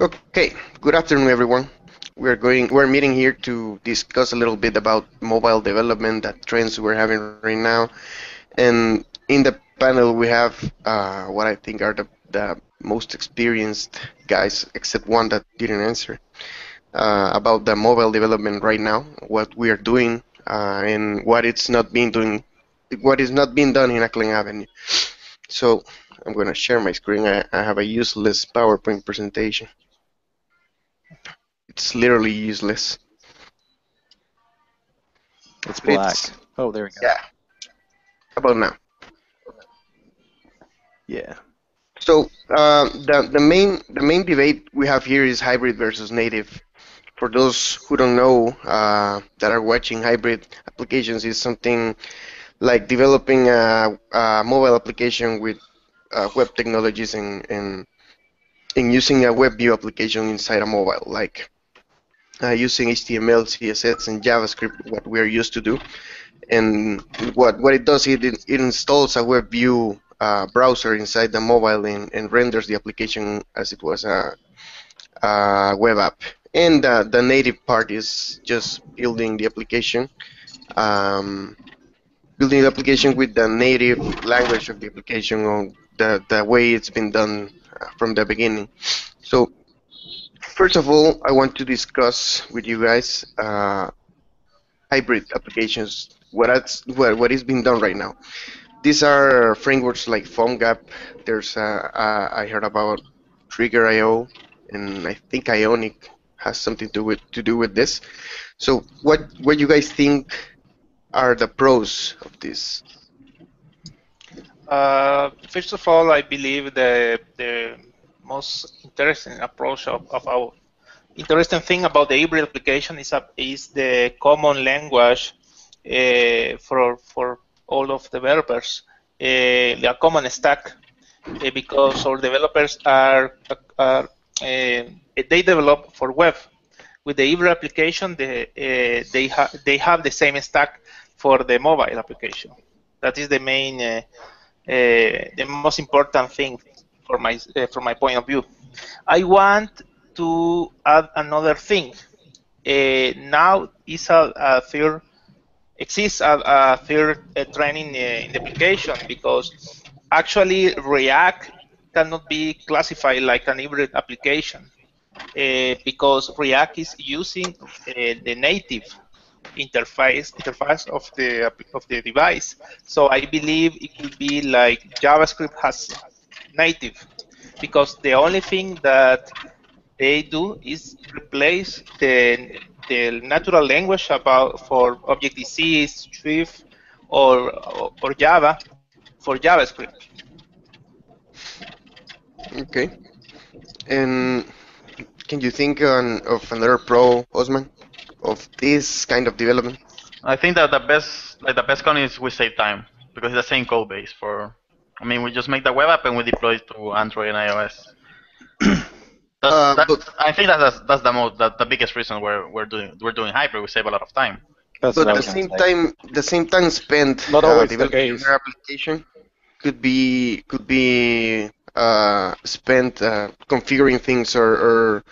Okay, good afternoon, everyone. We're meeting here to discuss a little bit about mobile development, that trends we're having right now, and in the panel we have what I think are the most experienced guys, except one that didn't answer, about the mobile development right now, what we are doing, and what is not being done in Ackland Avenue. So I'm going to share my screen. I have a useless PowerPoint presentation. It's literally useless. It's But black. it's Oh, there we go. yeah. How about now? Yeah. So the main debate we have here is hybrid versus native. For those who don't know that are watching, hybrid applications is something like developing a mobile application with web technologies and using a web view application inside a mobile, like using HTML, CSS, and JavaScript, what we're used to do. And what it does, it installs a web view browser inside the mobile and renders the application as it was a web app. And the native part is just um, building the application with the native language of the application or the way it's been done from the beginning. So first of all, I want to discuss with you guys hybrid applications. What is being done right now. These are frameworks like PhoneGap. I heard about Trigger.io, and I think Ionic has something to do with this. So what you guys think are the pros of this? First of all, I believe the most interesting approach of our interesting thing about the hybrid application is the common language for all of developers, the common stack, because all developers they develop for web. With the hybrid application, they have the same stack for the mobile application. That is the most important thing from my point of view. I want to add another thing. Now is a third exists a third trend in the application, because actually React cannot be classified like an hybrid application because React is using the native interface of the device. So I believe it could be like JavaScript has native, because the only thing that they do is replace the natural language about for Objective-C, Swift, or Java for JavaScript. Okay. And can you think of another pro, Osman, of this kind of development? I think that the best con is we save time because it's the same code base for. I mean, we just make the web app and we deploy it to Android and iOS. I think that's the biggest reason we're doing hybrid. We save a lot of time. That's But what I the was gonna same say. time, spent Not always the developing case. your application could be spent configuring things or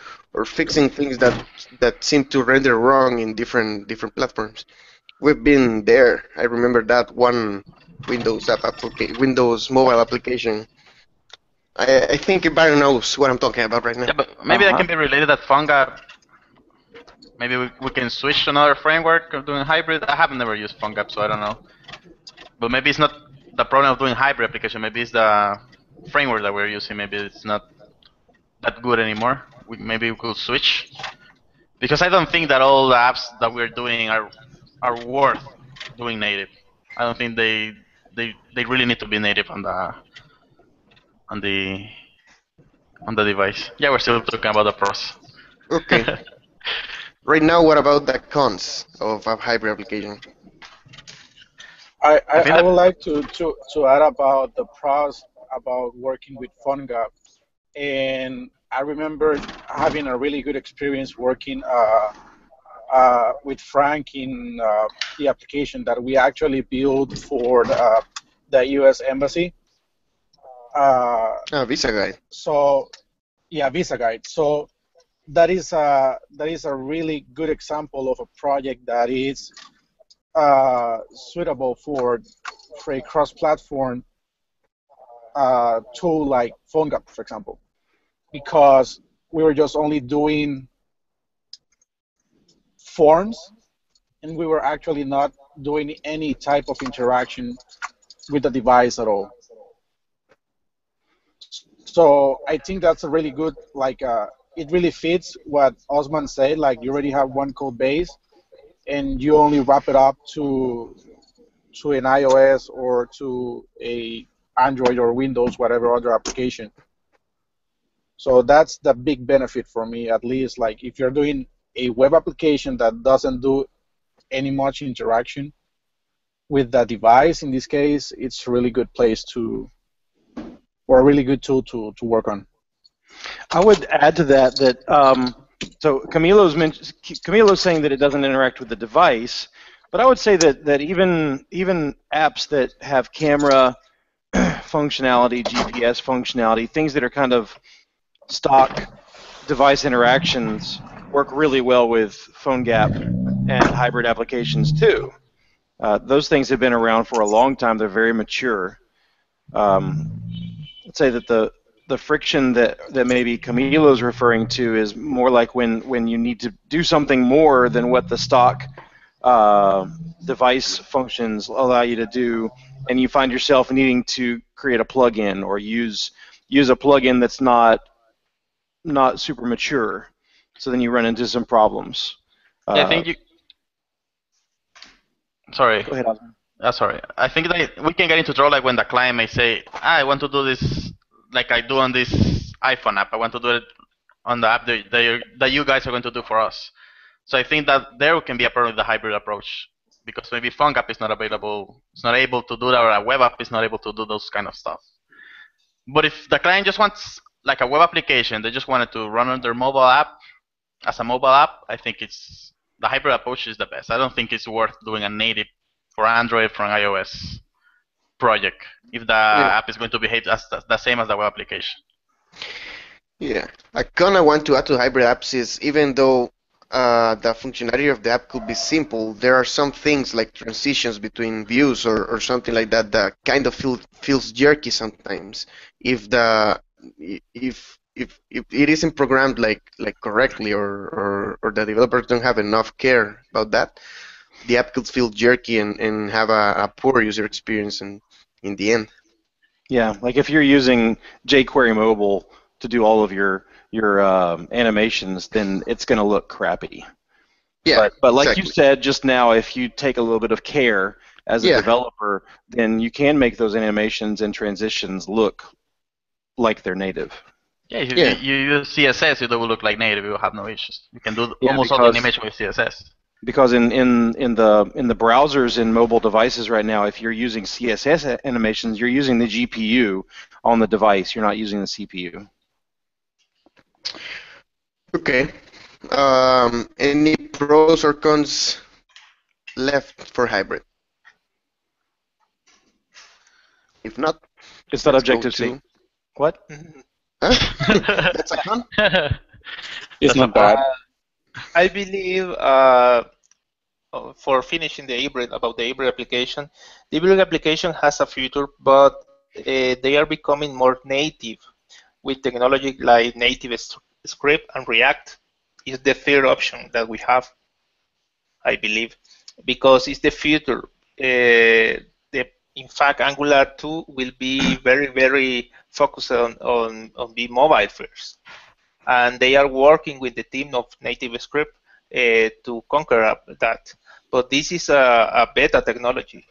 fixing things that seem to render wrong in different platforms. We've been there. I remember that one Windows mobile application. I think Byron knows what I'm talking about right now. Yeah, but maybe that Uh-huh. can be related that PhoneGap. Maybe we can switch to another framework of doing hybrid. I have never used PhoneGap, so I don't know. But maybe it's not the problem of doing hybrid application. Maybe it's the framework that we're using. Maybe it's not that good anymore. Maybe we could switch. Because I don't think that all the apps that we're doing are worth doing native. I don't think they really need to be native on the on the device. Yeah, we're still talking about the pros. Okay. Right now, what about the cons of a hybrid application? I, I I, think I would that like to add about the pros about working with PhoneGap. And I remember having a really good experience working with Frank in the application that we actually built for the U.S. Embassy. Visa Guide. So yeah, Visa Guide. So that is a really good example of a project that is suitable for a cross-platform tool like PhoneGap, for example, because we were just only doing forms, and we were actually not doing any type of interaction with the device at all. So I think that's a really good, like, it really fits what Osman said. Like, you already have one code base, and you only wrap it up to an iOS or to a Android or Windows, whatever other application. So that's the big benefit for me, at least. Like, if you're doing a web application that doesn't do any much interaction with the device, in this case, it's a really good place to, or a really good tool to work on. I would add to that so Camilo's saying that it doesn't interact with the device, but I would say that even apps that have camera functionality, GPS functionality, things that are kind of stock device interactions work really well with PhoneGap and hybrid applications too. Those things have been around for a long time. They're very mature. Let's say that the friction that maybe Camilo's referring to is more like when you need to do something more than what the stock device functions allow you to do, and you find yourself needing to create a plugin or use a plugin that's not super mature. So then you run into some problems. Yeah, I think you. Sorry. Go ahead, Osman. Sorry. I think that we can get into trouble like when the client may say, I want to do this like I do on this iPhone app. I want to do it on the app that you guys are going to do for us. So I think that there can be a problem with the hybrid approach because maybe PhoneGap is not available, it's not able to do that, or a web app is not able to do those kind of stuff. But if the client just wants like a web application, they just wanted to run on their mobile app as a mobile app, I think the hybrid approach is the best. I don't think it's worth doing a native for Android, for an iOS project if the app is going to behave as the same as the web application. Yeah, I kind of want to add to hybrid apps is even though the functionality of the app could be simple, there are some things like transitions between views or something like that that kind of feels jerky sometimes if it isn't programmed like correctly or the developers don't have enough care about that, the app could feel jerky and have a poor user experience in the end. Yeah, like if you're using jQuery Mobile to do all of your animations, then it's going to look crappy. Yeah, but like exactly. you said just now, if you take a little bit of care as a developer, then you can make those animations and transitions look like they're native. Yeah, if you use CSS, it will look like native. You will have no issues. You can do almost all the animation with CSS. Because in the browsers in mobile devices right now, if you're using CSS animations, you're using the GPU on the device. You're not using the CPU. Okay. Any pros or cons left for hybrid? If not, it's not Objective-C. What? Huh? That's a con? It's not bad. I believe for finishing the hybrid application, the hybrid application has a future, but they are becoming more native with technology like native script and React is the third option that we have, I believe, because it's the future. In fact, Angular 2 will be very, very focused on being mobile first. And they are working with the team of NativeScript to conquer that. But this is a beta technology,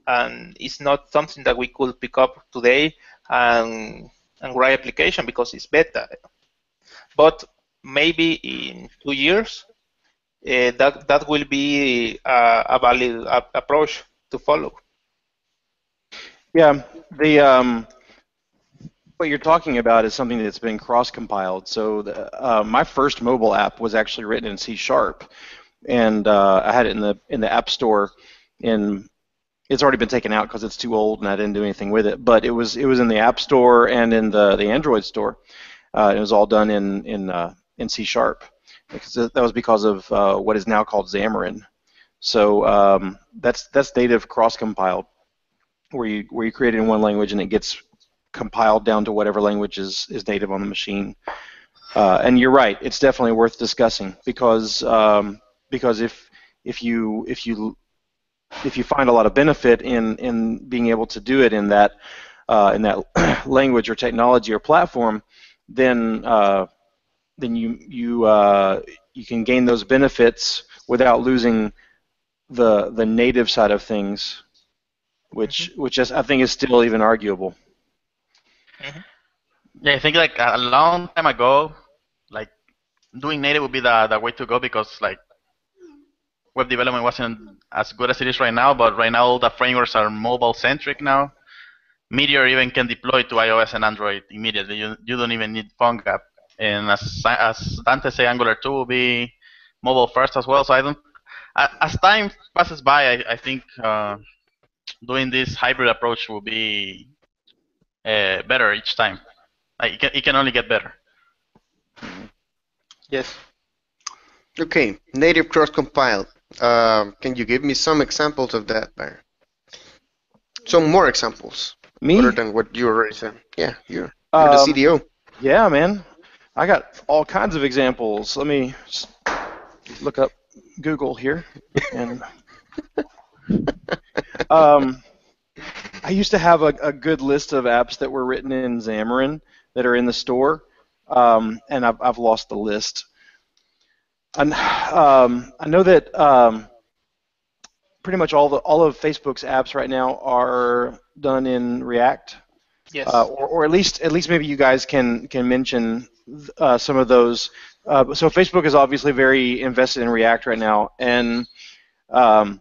and it's not something that we could pick up today and write application because it's beta. But maybe in 2 years, that will be a valid approach to follow. Yeah, what you're talking about is something that's been cross-compiled. So my first mobile app was actually written in C#, and I had it in the App Store in It's already been taken out because it's too old and I didn't do anything with it. But it was in the App Store and in the Android store. It was all done in C#. Because that was because of what is now called Xamarin. So that's native cross-compiled, where you create it in one language and it gets compiled down to whatever language is native on the machine. And you're right, it's definitely worth discussing because if you find a lot of benefit in being able to do it in that language or technology or platform, then you can gain those benefits without losing the native side of things, which I think is still even arguable. Yeah, I think like a long time ago, like doing native would be the way to go because like web development wasn't as good as it is right now. But right now all the frameworks are mobile centric now. Meteor even can deploy to iOS and Android immediately. You don't even need PhoneGap. And as Dante say, Angular 2 will be mobile first as well. So I don't. As time passes by, I think doing this hybrid approach will be better each time. Like it can only get better. Yes. Okay, native cross-compiled. Can you give me some examples of that, Byron? Some more examples. Me? Other than what you already said. Yeah, you're the CDO. Yeah, man. I got all kinds of examples. Let me just look up Google here. And I used to have a good list of apps that were written in Xamarin that are in the store, and I've lost the list. I know that pretty much all of Facebook's apps right now are done in React. Yes. Or at least maybe you guys can mention some of those. So Facebook is obviously very invested in React right now, and I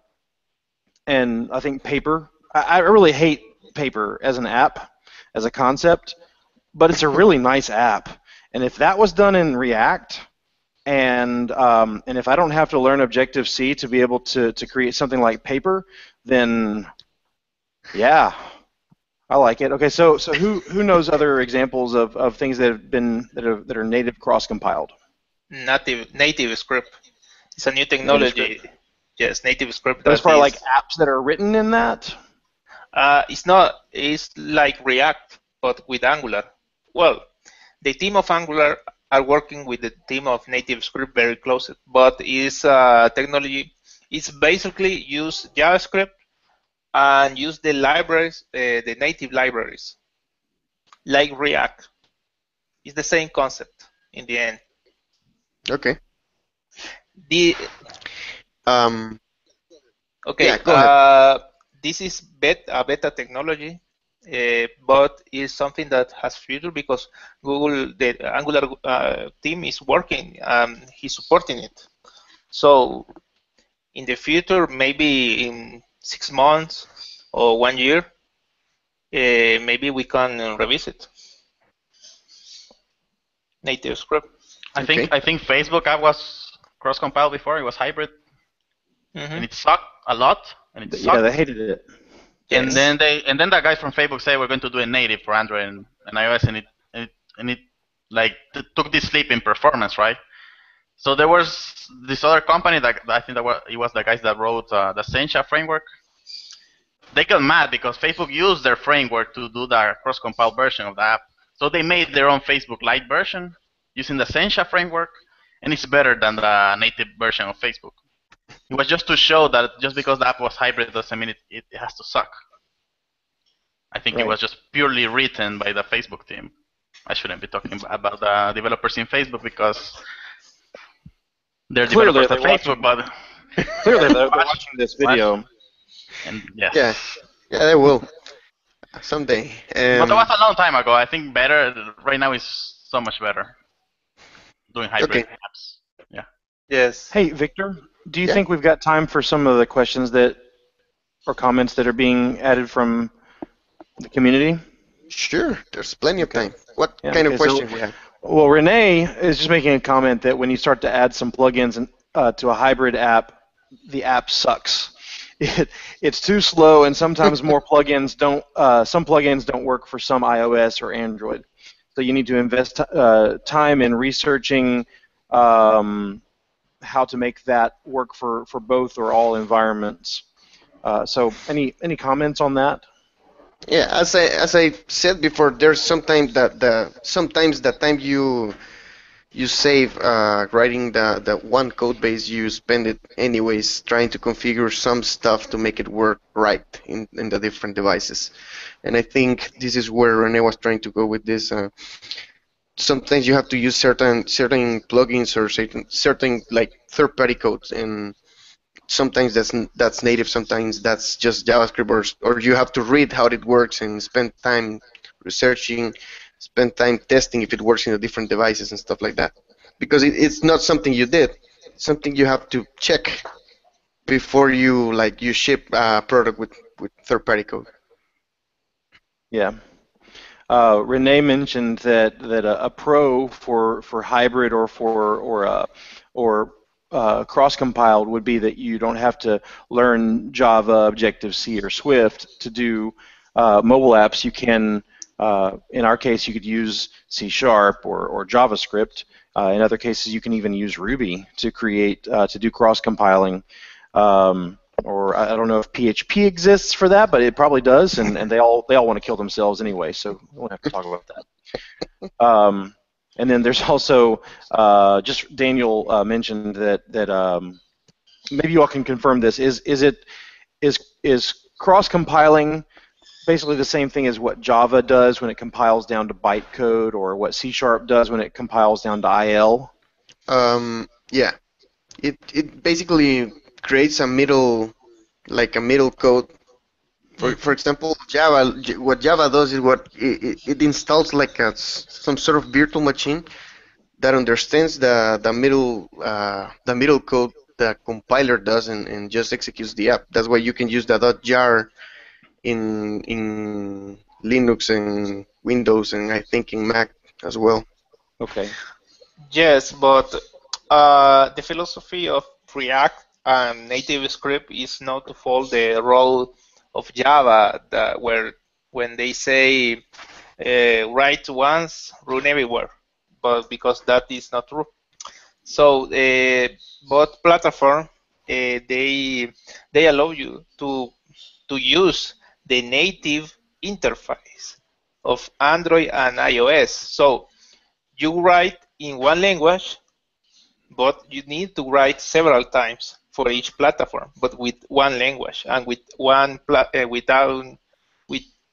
think Paper. I really hate Paper as an app, as a concept, but it's a really nice app. And if that was done in React, and if I don't have to learn Objective-C to be able to create something like Paper, then yeah, I like it. Okay, so who knows other examples of things that are native cross-compiled? Native script. It's a new technology. Yes, native script. As far like apps that are written in that? It's not. It's like React, but with Angular. Well, the team of Angular are working with the team of native script very closely, but it's technology. It's basically use JavaScript and use the libraries, the native libraries, like React. It's the same concept in the end. Okay. Okay. Yeah, go ahead. This is a beta technology, but it's something that has future because Google, the Angular team is working. He's supporting it. So in the future, maybe in 6 months or 1 year, maybe we can revisit native script. I think Facebook app was cross-compiled before. It was hybrid, and it sucked a lot. And it sucked. Yeah, they hated it. And then the guys from Facebook say we're going to do it native for Android and iOS, and it like took this leap in performance, right? So there was this other company that I think it was the guys that wrote the Sencha framework. They got mad because Facebook used their framework to do the cross-compiled version of the app. So they made their own Facebook Lite version using the Sencha framework, and it's better than the native version of Facebook. It was just to show that just because the app was hybrid doesn't mean it has to suck. I think it was just purely written by the Facebook team. I shouldn't be talking about the developers in Facebook because they're Clearly developers at Facebook, but clearly they're watching this video. And yeah. Yeah, they will someday. But that was a long time ago. I think better right now is so much better doing hybrid apps. Yeah. Yes. Hey, Victor, do you think we've got time for some of the questions or comments that are being added from the community? Sure, there's plenty of time. What kind of questions we have? Well, Renee is just making a comment that when you start to add some plugins to a hybrid app, the app sucks. it's too slow, and sometimes more plugins don't. Some plugins don't work for some iOS or Android. So you need to invest time in researching how to make that work for both or all environments. So any comments on that? Yeah, as I said before, there's sometimes that the time you save writing the one code base, you spend it anyways trying to configure some stuff to make it work right in the different devices. And I think this is where Rene was trying to go with this. Sometimes you have to use certain plugins or certain like third-party codes, and sometimes that's native, sometimes that's just JavaScript, or you have to read how it works and spend time researching, spend time testing if it works in the different devices and stuff like that. Because it's not something you did, it's something you have to check before you ship a product with third-party code. Yeah. Renee mentioned that a pro for hybrid or cross compiled would be that you don't have to learn Java, Objective C, or Swift to do mobile apps. You can, in our case, you could use C# or JavaScript. In other cases, you can even use Ruby to create to do cross compiling. Or I don't know if PHP exists for that, but it probably does, and they all want to kill themselves anyway, so we won't have to talk about that. And then there's also just Daniel mentioned that maybe you all can confirm this. Is cross compiling basically the same thing as what Java does when it compiles down to bytecode, or what C# does when it compiles down to IL? Yeah, it basically creates a middle code. For example, Java. What Java does is it installs like some sort of virtual machine that understands the middle code the compiler does, and just executes the app. That's why you can use the .jar in Linux and Windows, and I think in Mac as well. Okay. Yes, but the philosophy of React and native script is not to follow the role of Java, where when they say write once, run everywhere, but because that is not true. So both platform they allow you to use the native interface of Android and iOS. So you write in one language, but you need to write several times for each platform, but with one language and with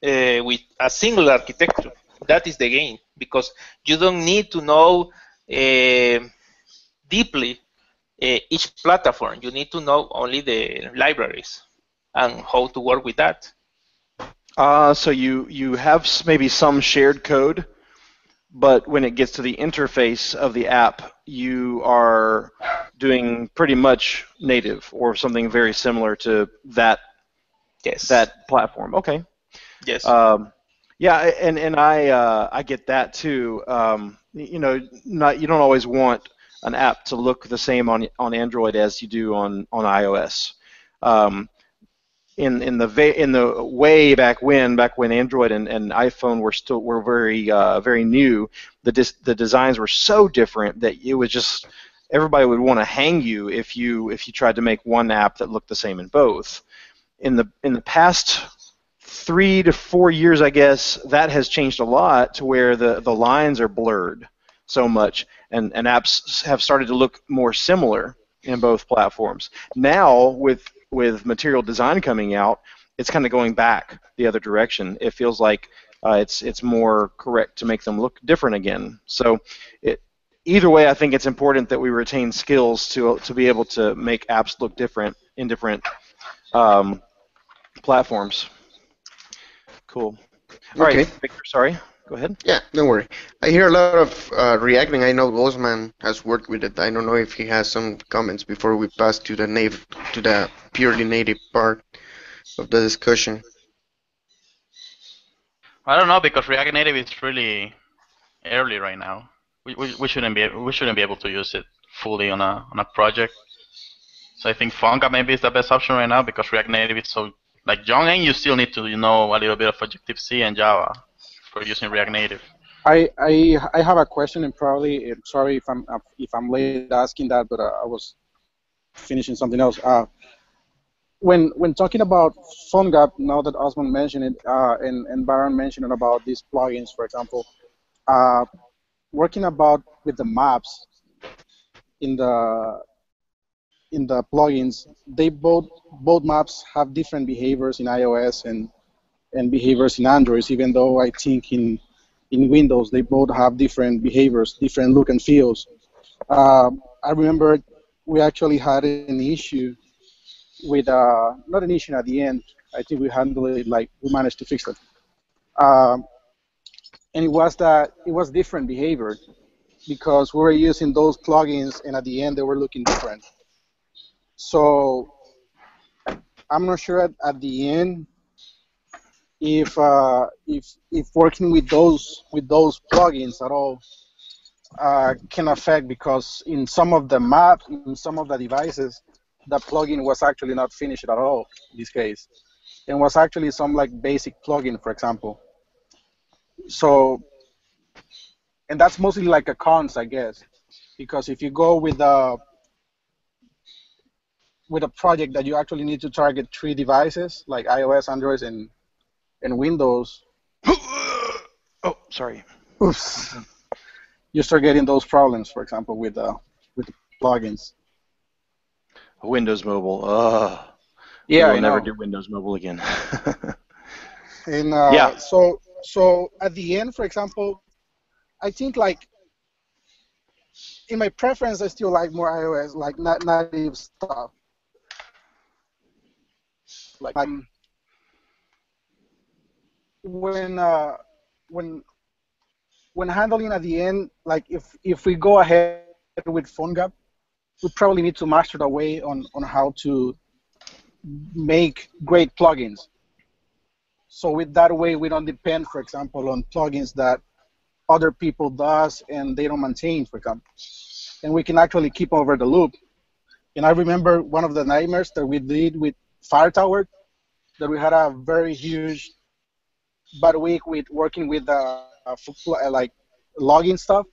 with a single architecture. That is the gain, because you don't need to know deeply each platform. You need to know only the libraries and how to work with that. So you have maybe some shared code, but when it gets to the interface of the app, you are doing pretty much native or something very similar to that platform. Okay. Yes. Yeah, and I get that too. You don't always want an app to look the same on Android as you do on iOS. In the way back when Android and iPhone were very new, the designs were so different that it was just everybody would want to hang you if you tried to make one app that looked the same in both. In the past 3 to 4 years, I guess, that has changed a lot to where the lines are blurred so much, and apps have started to look more similar in both platforms. Now, with material design coming out, it's kind of going back the other direction. It feels like it's more correct to make them look different again. So either way, I think it's important that we retain skills to be able to make apps look different in different platforms. Cool. All Okay. right, Victor, sorry. Go ahead. Yeah, don't worry. I hear a lot of reacting. I know Osman has worked with it. I don't know if he has some comments before we pass to the purely native part of the discussion. I don't know, because React Native is really early right now. We shouldn't be able to use it fully on a project. So I think PhoneGap maybe is the best option right now because React Native is so like young, and you still need to know a little bit of Objective-C and Java for using React Native. I have a question, and probably sorry if I'm late asking that, but I was finishing something else. When talking about PhoneGap, now that Osman mentioned it, and Baron mentioned about these plugins, for example, uh, working about with the maps in the plugins, they both maps have different behaviors in iOS and behaviors in Android. Even though I think in Windows they both have different behaviors, different look and feels. I remember we actually had an issue with not an issue at the end. I think we handled it, like we managed to fix it. Um, and it was that it was different behavior because we were using those plugins, and at the end they were looking different. So I'm not sure at the end if working with those plugins at all can affect, because in some of the maps, in some of the devices, the plugin was actually not finished at all in this case, and was actually some like basic plugin, for example. So, and that's mostly like a cons, I guess, because if you go with a project that you actually need to target 3 devices like iOS, Android, and Windows, Oh, sorry. oops, you start getting those problems, for example, with the plugins. Windows Mobile. Ugh. We Yeah, will I never know. do Windows Mobile again. And Yeah. so at the end, for example, I think like in my preference, I still like more iOS, like native stuff. Like when when when handling at the end, like if we go ahead with PhoneGap, we probably need to master the way on how to make great plugins. So with that way, we don't depend, for example, on plugins that other people does and they don't maintain, for example. And we can actually keep over the loop. And I remember one of the nightmares that we did with Fire Tower, that we had a very huge bad week with working with like logging stuff.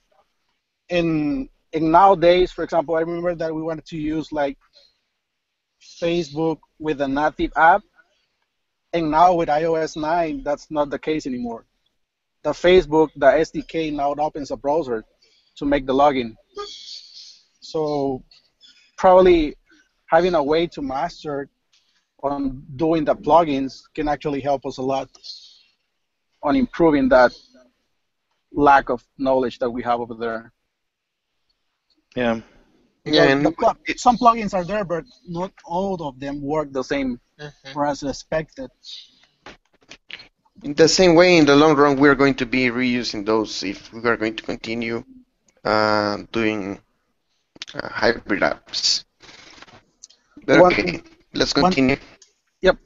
And nowadays, for example, I remember that we wanted to use like Facebook with a native app, and now with iOS 9, that's not the case anymore. The Facebook, the SDK now opens a browser to make the login. So probably having a way to master on doing the plugins can actually help us a lot on improving that lack of knowledge that we have over there. Yeah. Yeah, Because and some plugins are there, but not all of them work the same Mhm. or as expected. in the same way, in the long run, we're going to be reusing those if we are going to continue doing hybrid apps. But One, okay, let's one, continue. yep.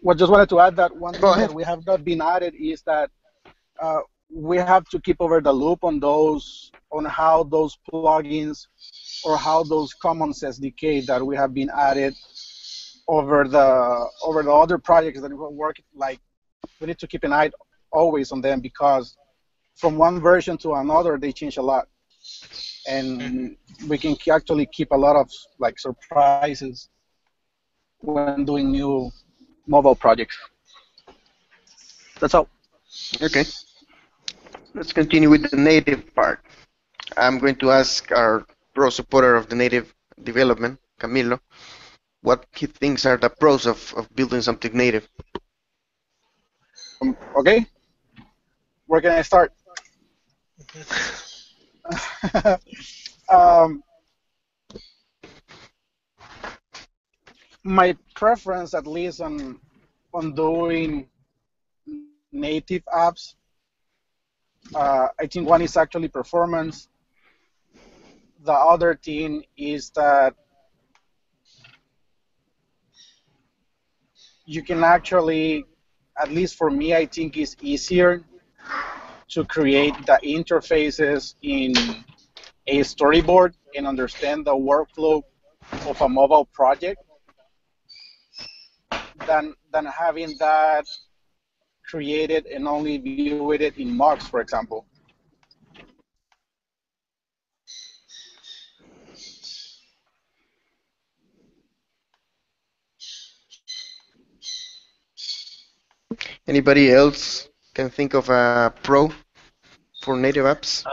Well, just wanted to add that one Go thing that ahead. we have not been added is that uh, we have to keep over the loop on how those plugins or how those commons SDK that we have been added over the other projects that we're working. Like we need to keep an eye always on them, because from one version to another they change a lot, and we can actually keep a lot of like surprises when doing new mobile projects. That's all. Okay, let's continue with the native part. I'm going to ask our pro supporter of the native development, Camilo, what he thinks are the pros of building something native. Okay, where can I start? um, my preference, at least on doing native apps, I think one is actually performance. The other thing is that you can actually, at least for me, I think it's easier to create the interfaces in a storyboard and understand the workflow of a mobile project than having that created and only view it in Mux, for example. Anybody else can think of a pro for native apps?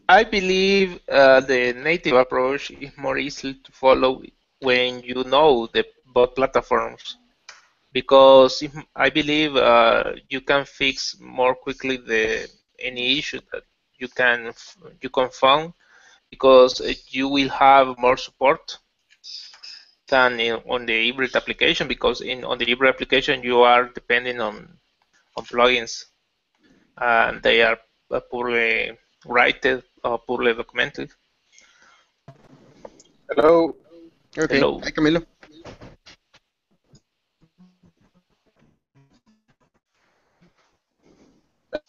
I believe the native approach is more easy to follow when you know the both platforms, because I believe you can fix more quickly any issue that you can find, because you will have more support than on the hybrid application, because on the hybrid application you are depending on plugins, and they are poorly rated or poorly documented. Hello. Okay. Hello. Hi, Camilo.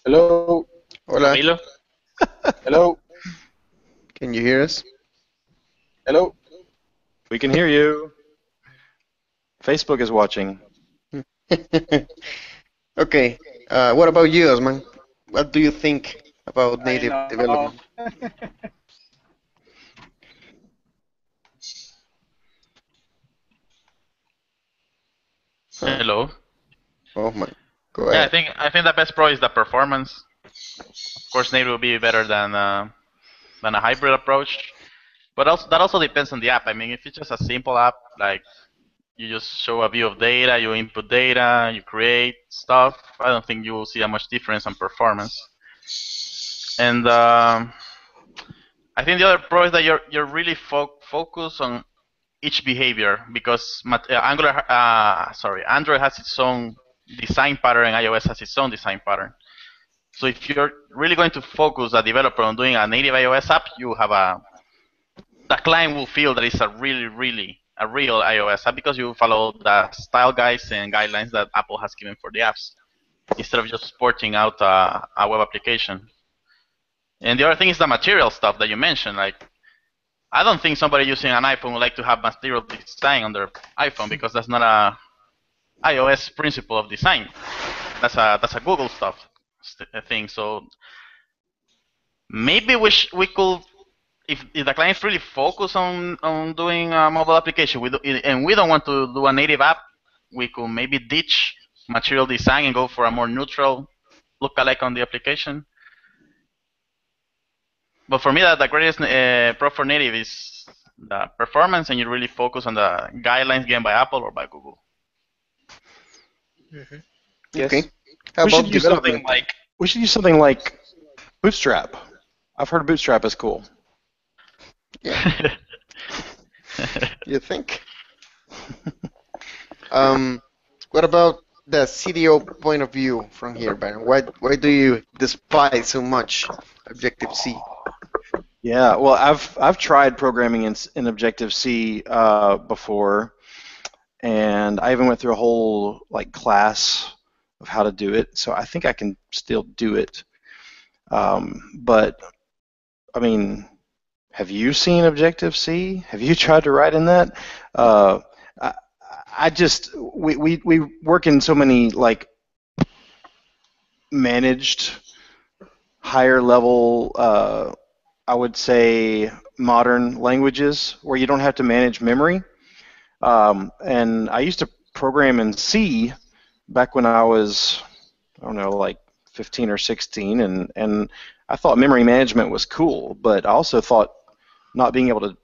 Hello. Hola. Camilo? Hello. Can you hear us? Hello. We can hear you. Facebook is watching. Okay. What about you, Osman? What do you think about native development? Hello. Oh my. Go Yeah, ahead. I think the best pro is the performance. Of course, native will be better than a hybrid approach, but also that also depends on the app. I mean, if it's just a simple app, like you just show a view of data, you input data, you create stuff, I don't think you will see a much difference on performance. And I think the other pro is that you're really focused on each behavior, because Android has its own design pattern and iOS has its own design pattern. So if you're really going to focus a developer on doing a native iOS app, the client will feel that it's a real iOS app, because you follow the style guides and guidelines that Apple has given for the apps, instead of just porting out a web application. And the other thing is the material stuff that you mentioned. Like, I don't think somebody using an iPhone would like to have material design on their iPhone, because that's not a iOS principle of design. That's a Google stuff thing. So maybe we could, if the client's really focused on doing a mobile application, and we don't want to do a native app, we could maybe ditch material design and go for a more neutral lookalike on the application. But for me, the greatest pro for native is the performance, and you really focus on the guidelines given by Apple or by Google. Mm-hmm. Yes. Okay. We should use something like Bootstrap. I've heard Bootstrap is cool. Yeah. You think? What about the CDO point of view from here, Byron? Why do you despise so much Objective-C? Yeah, well, I've tried programming in Objective-C before, and I even went through a whole class of how to do it. So I think I can still do it. But I mean, have you seen Objective-C? Have you tried to write in that? We work in so many managed higher level, I would say, modern languages where you don't have to manage memory. And I used to program in C back when I was, I don't know, like 15 or 16, and I thought memory management was cool, but I also thought not being able to,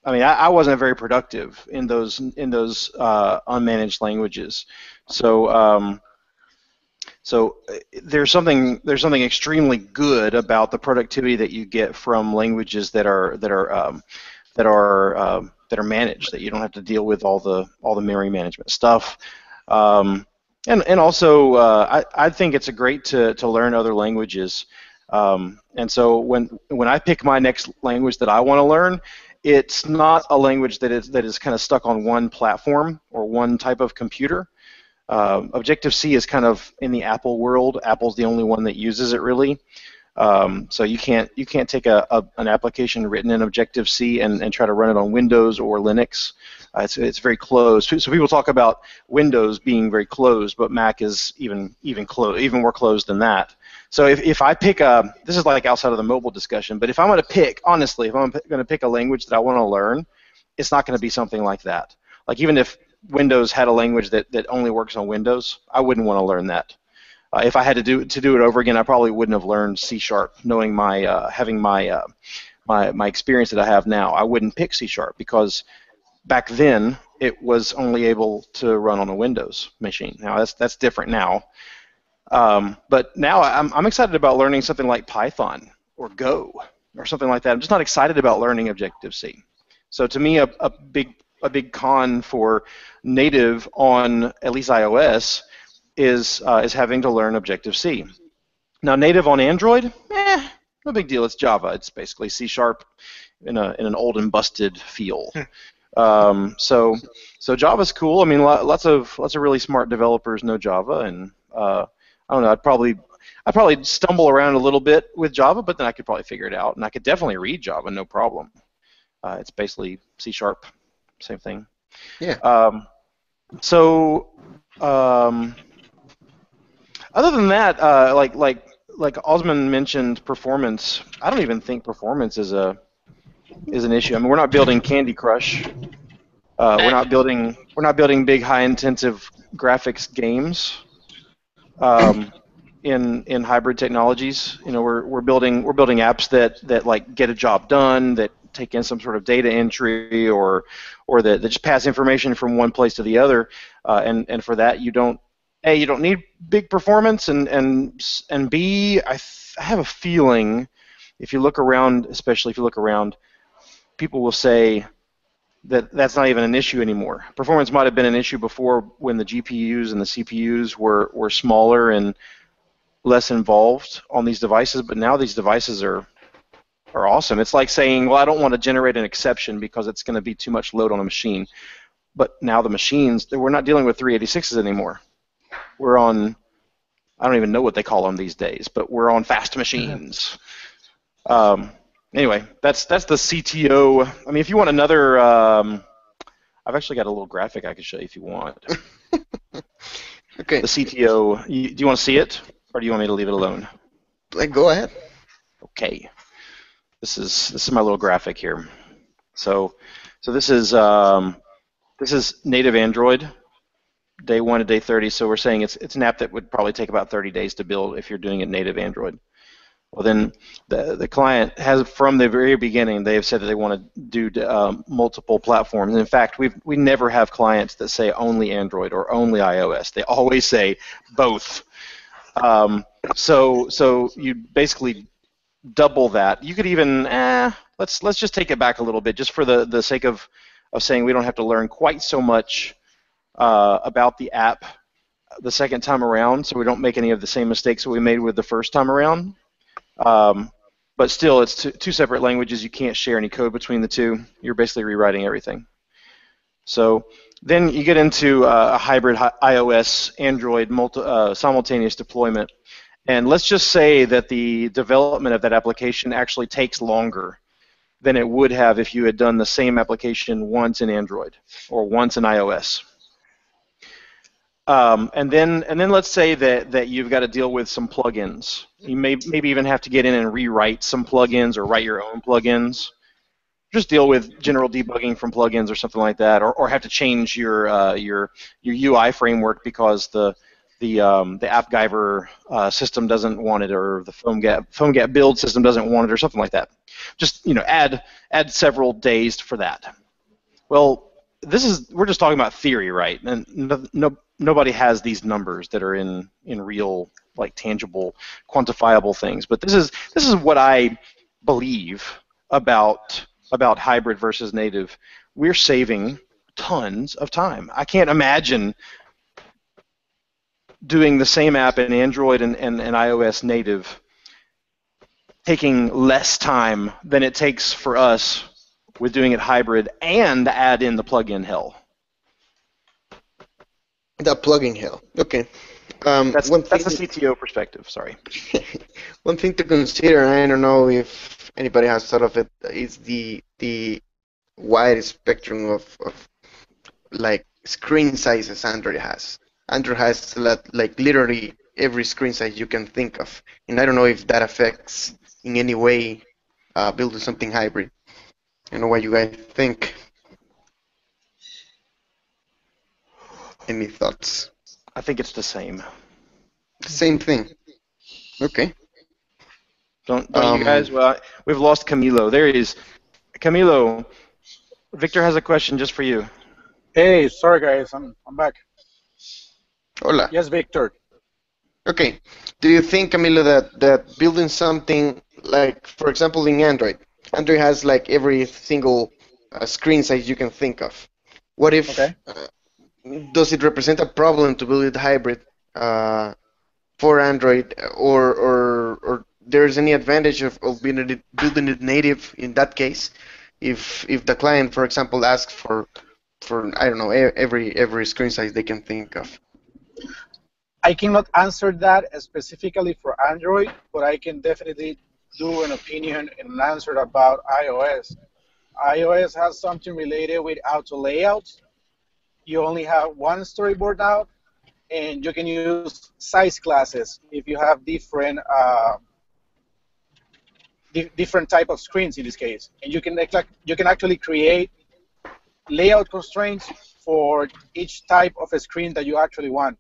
I wasn't very productive in those unmanaged languages. So there's something extremely good about the productivity that you get from languages that are managed, that you don't have to deal with all the memory management stuff. And also, I think it's great to learn other languages. And so when I pick my next language that I want to learn, it's not a language that is kind of stuck on one platform or one type of computer. Objective-C is kind of in the Apple world. Apple's the only one that uses it, really. So you can't take an application written in Objective-C and try to run it on Windows or Linux. It's very closed. So people talk about Windows being very closed, but Mac is even more closed than that. So if I pick this is like outside of the mobile discussion, but if I'm going to pick, honestly, if I'm going to pick a language that I want to learn, it's not going to be something like that. Like even if Windows had a language that only works on Windows, I wouldn't want to learn that. If I had to do it over again, I probably wouldn't have learned C#, knowing having my experience that I have now. I wouldn't pick C# because back then it was only able to run on a Windows machine. Now that's different now. But now I'm excited about learning something like Python or Go or something like that. I'm just not excited about learning Objective-C. So to me, a big con for native on at least iOS is having to learn Objective-C. Now, native on Android, no big deal. It's Java. It's basically C# in an old and busted feel. So Java's cool. I mean, lots of really smart developers know Java, and I don't know. I'd probably stumble around a little bit with Java, but then I could probably figure it out, and I could definitely read Java, no problem. It's basically C#, same thing. Yeah. Other than that, like Osman mentioned, performance. I don't even think performance is an issue. I mean, we're not building Candy Crush. We're not building big, high-intensive graphics games. In hybrid technologies, we're building apps that like get a job done, that take in some sort of data entry, or that just pass information from one place to the other, and for that you don't need big performance, and B, I have a feeling if you look around, especially if you look around, people will say that that's not even an issue anymore. Performance might have been an issue before when the GPUs and the CPUs were smaller and less involved on these devices, but now these devices are awesome. It's like saying, well, I don't want to generate an exception because it's going to be too much load on a machine. But now the machines, we're not dealing with 386s anymore. We're on, I don't even know what they call them these days, but we're on fast machines. Anyway, that's the CTO. I mean, if you want another, I've actually got a little graphic I can show you if you want. Okay. The CTO, do you want to see it, or do you want me to leave it alone? Go ahead. Okay. This is my little graphic here. So this is native Android, day 1 to day 30. So we're saying it's an app that would probably take about 30 days to build if you're doing it native Android. Well, then the client has, from the very beginning, they have said that they want to do multiple platforms. In fact, we never have clients that say only Android or only iOS. They always say both. So you basically double that. You could even let's just take it back a little bit, just for the sake of saying we don't have to learn quite so much about the app the second time around, so we don't make any of the same mistakes that we made with the first time around. But still, it's two separate languages. You can't share any code between the two. You're basically rewriting everything. So then you get into a hybrid iOS, Android simultaneous deployment. And let's just say that the development of that application actually takes longer than it would have if you had done the same application once in Android or once in iOS. And then let's say that you've got to deal with some plugins. You maybe even have to get in and rewrite some plugins or write your own plugins. Just deal with general debugging from plugins or something like that, or have to change your UI framework because the AppGyver system doesn't want it, or the PhoneGap build system doesn't want it, or something like that. Just add several days for that. Well, we're just talking about theory, right? And nobody has these numbers that are in real, like, tangible, quantifiable things. But this is what I believe about hybrid versus native. We're saving tons of time. I can't imagine doing the same app in Android and iOS native taking less time than it takes for us with doing it hybrid and add in the plugin hell. The plugin hell. Okay. That's the CTO perspective. Sorry. One thing to consider, and I don't know if anybody has thought of it, is the wide spectrum of like screen sizes Android has. Android has like literally every screen size you can think of, and I don't know if that affects in any way building something hybrid. I don't know what you guys think. Any thoughts? I think it's the same. Same thing. Okay. Don't you guys? Well, we've lost Camilo. There he is. Camilo, Victor has a question just for you. Hey, sorry guys, I'm back. Hola. Yes, Victor. Okay. Do you think, Camilo, that building something like, for example, in Android, Android has like every single screen size you can think of. What if Okay. does it represent a problem to build it hybrid for Android, or there's any advantage of building it native in that case? If the client, for example, asks for I don't know every screen size they can think of. I cannot answer that specifically for Android, but I can definitely do an opinion and an answer about iOS. iOS has something related with auto layouts. You only have one storyboard out, and you can use size classes if you have different type of screens in this case, and you can actually create layout constraints for each type of a screen that you actually want.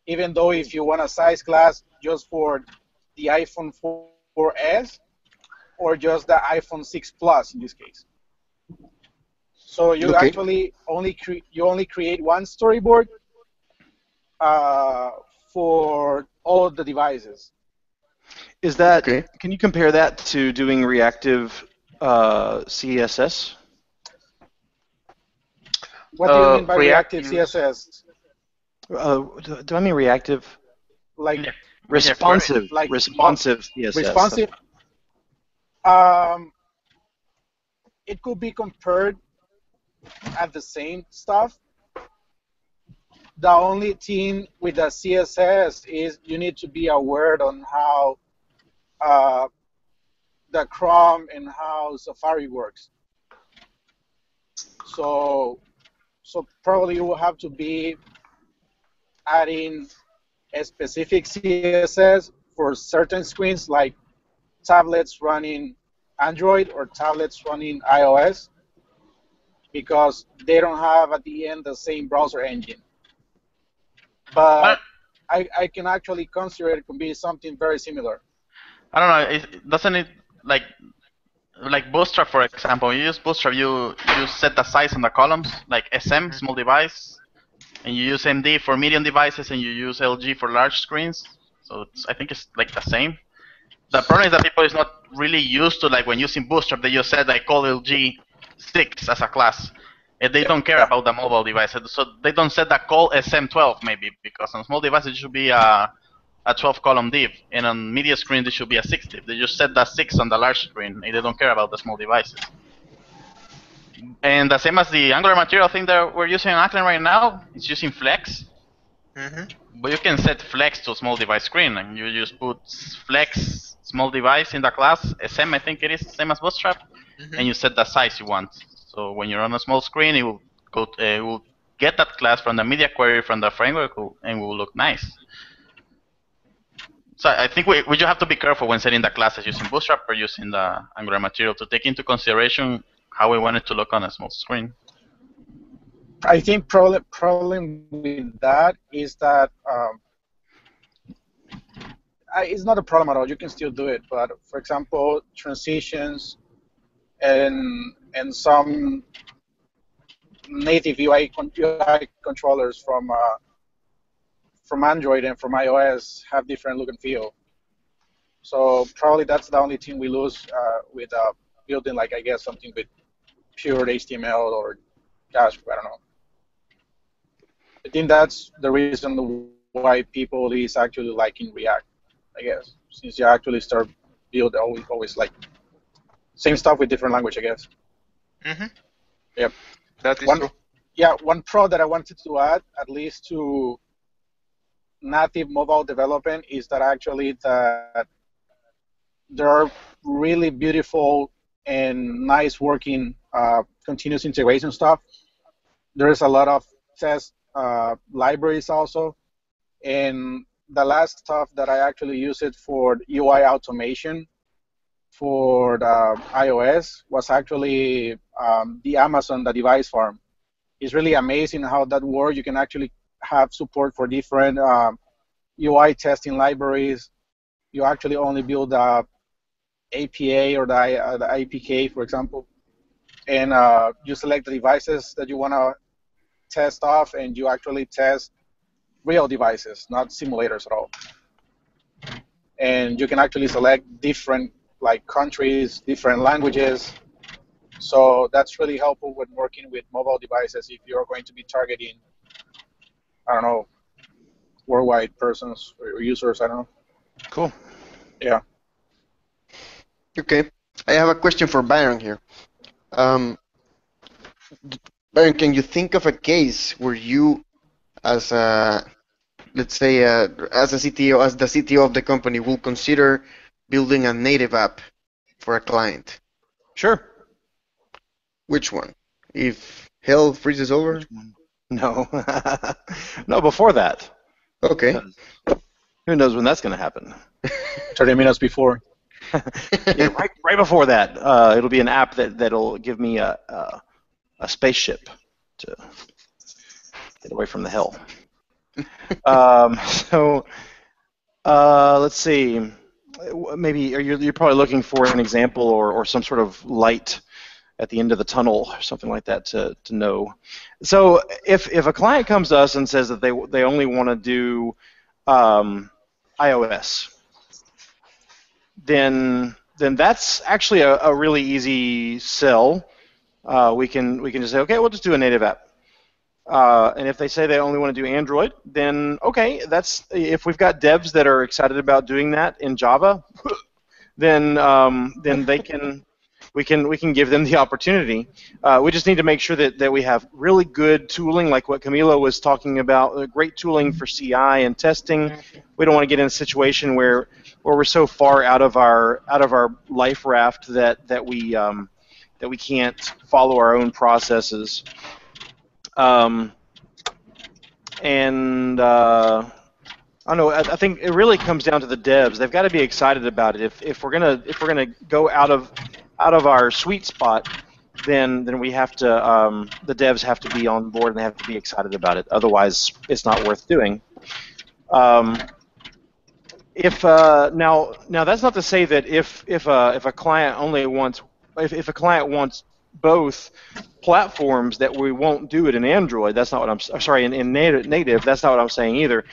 Even though if you want a size class just for the iPhone 4S or just the iPhone 6 Plus in this case. So you Okay. actually only create one storyboard for all of the devices. Is that? Okay. Can you compare that to doing reactive CSS? What do you mean by reactive Reactive. CSS? Do I mean reactive? Like Yeah. Responsive. Like responsive CSS. responsive? It could be compared at the same stuff. The only thing with the CSS is you need to be aware on how the Chrome and how Safari works. So probably you will have to be adding a specific CSS for certain screens, like tablets running Android or tablets running iOS, because they don't have at the end the same browser engine. But I can actually consider it can be something very similar. I don't know. Doesn't it like Bootstrap, for example? You use Bootstrap, you set the size on the columns, like SM, small device, and you use MD for medium devices, and you use LG for large screens. So I think it's like the same. The problem is that people is not really used to, like, when using Bootstrap, they just said like call LG 6 as a class. And they don't care Yeah. about the mobile devices, so they don't set that call SM12 maybe, because on small devices it should be a 12 column div, and on media screen it should be a 6 div. They just set that 6 on the large screen, and they don't care about the small devices. And the same as the Angular material thing that we're using on Ackland right now, it's using Flex. But you can set Flex to small device screen, and you just put Flex small device in the class, SM I think it is, same as Bootstrap, and you set the size you want. So when you're on a small screen, it will it will get that class from the media query from the framework, and will look nice. So I think we just have to be careful when setting the classes using Bootstrap or using the Angular material to take into consideration how we want it to look on a small screen. I think problem with that is that it's not a problem at all. You can still do it, but for example, transitions and some native UI controllers from Android and from iOS have different look and feel. So probably that's the only thing we lose with building, like, I guess, something with pure HTML or JavaScript. I don't know. I think that's the reason why people is actually liking React, I guess, since you actually start build always like same stuff with different language, I guess. Yep. That is One- true. Yeah, one pro that I wanted to add, at least to native mobile development, is that actually that there are really beautiful and nice working continuous integration stuff. There's a lot of test libraries also. And the last stuff that I actually used it for UI automation for the iOS was actually the Amazon, the device farm. It's really amazing how that works. You can actually have support for different UI testing libraries. You actually only build the APA or the APK, for example, and you select the devices that you want to test off, and you actually test real devices, not simulators at all. And you can actually select different like countries, different languages. So that's really helpful when working with mobile devices if you're going to be targeting, I don't know, worldwide persons or users, I don't know. Cool. Yeah. Okay. I have a question for Byron here. Byron, can you think of a case where you, as a, let's say, as a CTO, as the CTO of the company, will consider building a native app for a client? Sure. Which one? If hell freezes over? No. No, before that. Okay. Who knows when that's going to happen? 30 minutes before. Yeah, right before that. It'll be an app that'll give me a spaceship to get away from the hell. Let's see. Maybe you're probably looking for an example or some sort of light at the end of the tunnel or something like that to know. So if a client comes to us and says that they only want to do iOS, then that's actually a really easy sell. We can just say, okay, we'll just do a native app. And if they say they only want to do Android, then okay, that's if we've got devs that are excited about doing that in Java, then we can give them the opportunity. We just need to make sure that we have really good tooling, like what Camilo was talking about, great tooling for CI and testing. We don't want to get in a situation where we're so far out of our life raft that we can't follow our own processes. I don't know. I think it really comes down to the devs. They've got to be excited about it. If we're gonna go out of our sweet spot, then we have to the devs have to be on board and they have to be excited about it. Otherwise, it's not worth doing. Now that's not to say that if a client only wants if a client wants both platforms that we won't do it in Android. That's not what I'm sorry in native. That's not what I'm saying either.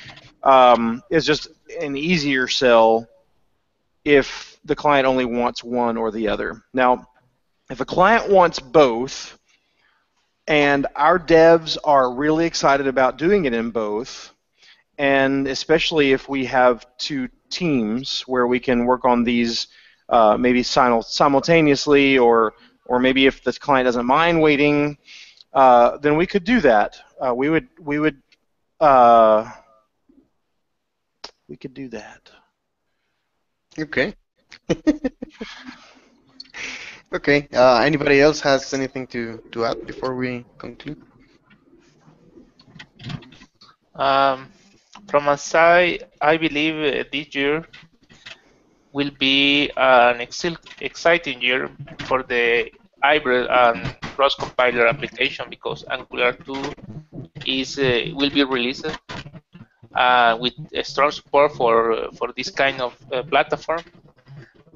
It's just an easier sell if the client only wants one or the other. Now, if a client wants both, and our devs are really excited about doing it in both, and especially if we have two teams where we can work on these maybe simultaneously, or maybe if the client doesn't mind waiting, then we could do that. We could do that. Okay. Okay. Anybody else has anything to add before we conclude? From my side, I believe this year will be an exciting year for the hybrid and cross-compiler application, because Angular 2 will be released with a strong support for this kind of platform.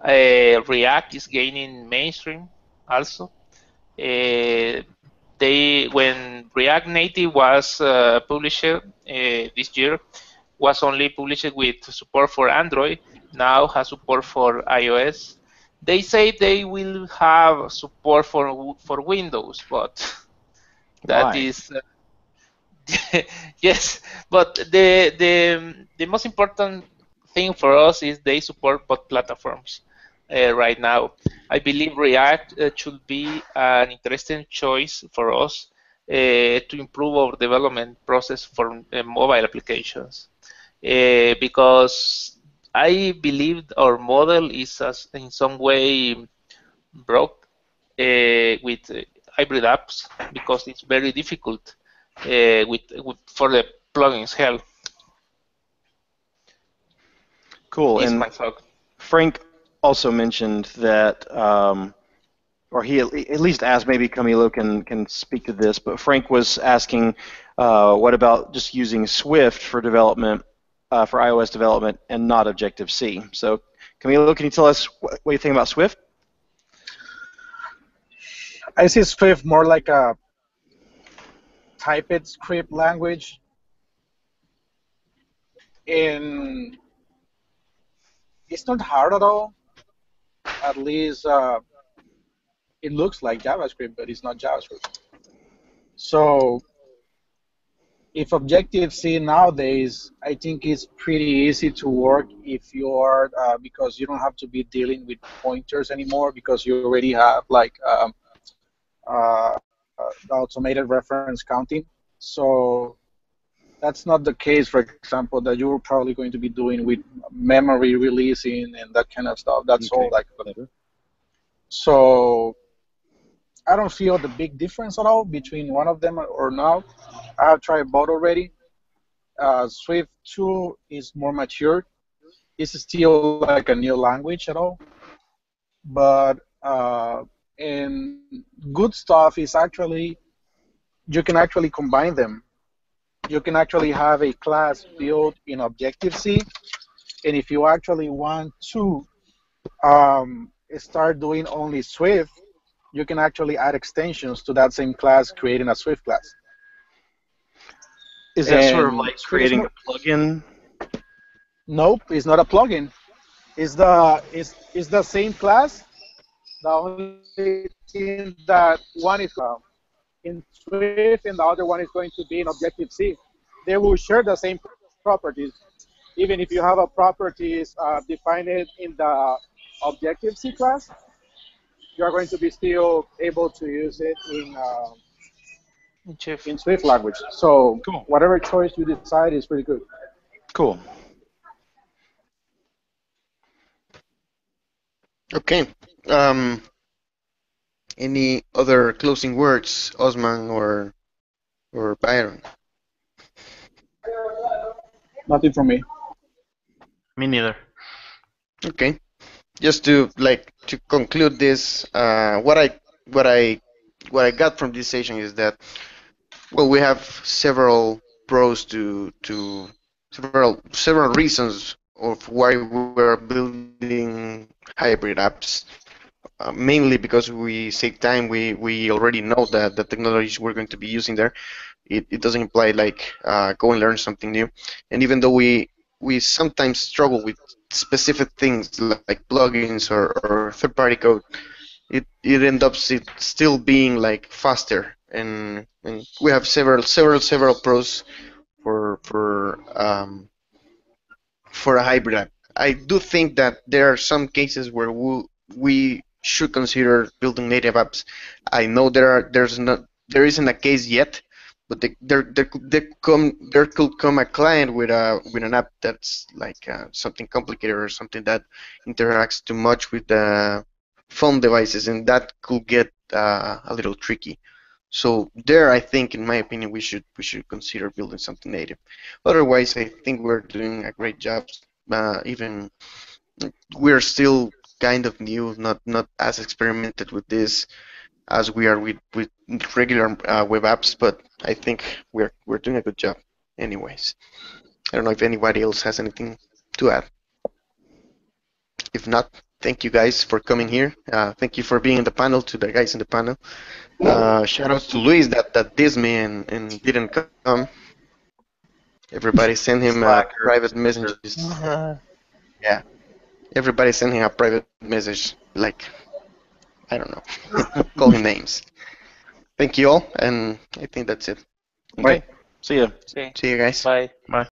React is gaining mainstream also. When React Native was published this year, was only published with support for Android. Now has support for iOS. They say they will have support for Windows, but that is yes. But the most important thing for us is they support both platforms right now. I believe React should be an interesting choice for us to improve our development process for mobile applications, because I believe our model is in some way broke with hybrid apps because it's very difficult for the plugins hell. Cool. Is And my thought. Frank also mentioned that, or he at least asked, maybe Camilo can speak to this, but Frank was asking, what about just using Swift for development, for iOS development, and not Objective-C? So, Camilo, can you tell us what you think about Swift? I see Swift more like a typed script language, and it's not hard at all. At least it looks like JavaScript, but it's not JavaScript. So if Objective-C nowadays, I think it's pretty easy to work if you are, because you don't have to be dealing with pointers anymore because you already have like the automated reference counting. So that's not the case, for example, that you're probably going to be doing with memory releasing and that kind of stuff. That's all like. So I don't feel the big difference at all between one of them or not. I have tried both already. Swift 2 is more mature. It's still like a new language at all. But and good stuff is actually, you can actually combine them. You can actually have a class built in Objective-C, and if you actually want to start doing only Swift, you can actually add extensions to that same class, creating a Swift class. Is that sort of like creating a plugin? Nope, it's not a plugin. It's the same class. The only thing that one is in Swift and the other one is going to be in Objective-C. They will share the same properties. Even if you have a properties defined in the Objective-C class, you are going to be still able to use it in Swift language. So cool. Whatever choice you decide is pretty good. Cool. Okay. Any other closing words, Osman or Byron? Nothing from me. Me neither. Okay. Just to conclude this, what I got from this session is that, well, we have several pros to several reasons of why we're building hybrid apps. Mainly because we save time. We already know that the technologies we're going to be using there. It doesn't imply go and learn something new. And even though we sometimes struggle with specific things like plugins or third-party code, it ends up still being faster. And we have several pros for a hybrid app. I do think that there are some cases where we should consider building native apps. I know there isn't a case yet, but there could come a client with an app that's something complicated or something that interacts too much with the phone devices, and that could get a little tricky. So there, I think, in my opinion, we should consider building something native. Otherwise, I think we're doing a great job. Even we're still kind of new, not as experimented with this as we are with regular web apps, but I think we're doing a good job. Anyways, I don't know if anybody else has anything to add. If not, thank you guys for coming here. Thank you for being in the panel, to the guys in the panel. Shout outs to Luis that dissed me and didn't come. Everybody send him private messages. Yeah. Everybody send him a private message, I don't know, call him names. Thank you all, and I think that's it. Okay. See ya. See See you guys. Bye. Bye.